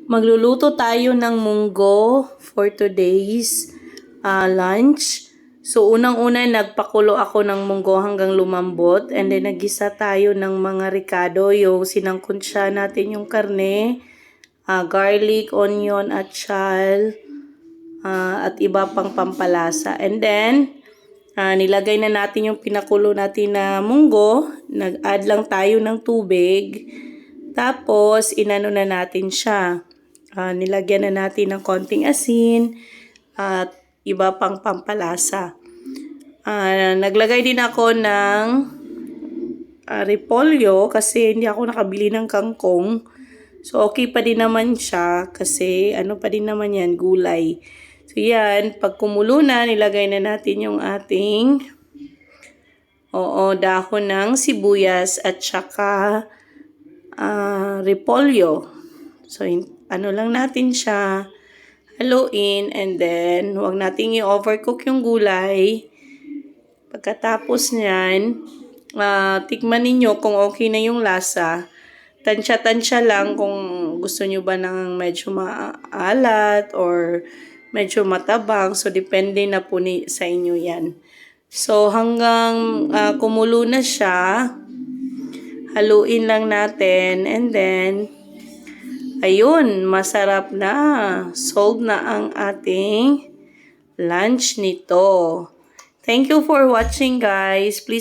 Magluluto tayo ng munggo for today's lunch. So, unang-una, nagpakulo ako ng munggo hanggang lumambot. And then, nagisa tayo ng mga ricado. Yung sinangkunsya natin yung karne, garlic, onion, atsyal, at iba pang pampalasa. And then, nilagay na natin yung pinakulo natin na munggo. Nag-add lang tayo ng tubig. Tapos, inano na natin siya. Nilagyan na natin ng konting asin at iba pang pampalasa. Naglagay din ako ng repolyo kasi hindi ako nakabili ng kangkong. So, okay pa din naman siya kasi ano pa din naman yan, gulay. So, yan. Pag kumulo na, nilagay na natin yung ating dahon ng sibuyas at saka repolyo. So, ano lang natin siya, haluin, and then, huwag nating i-overcook yung gulay. Pagkatapos nyan, tikman ninyo kung okay na yung lasa. Tansya-tansya lang kung gusto nyo ba ng medyo maalat or medyo matabang. So, depende na po sa inyo yan. So, hanggang kumulo na siya, haluin lang natin, and then, ayun, masarap na. Solved na ang ating lunch nito. Thank you for watching, guys. Please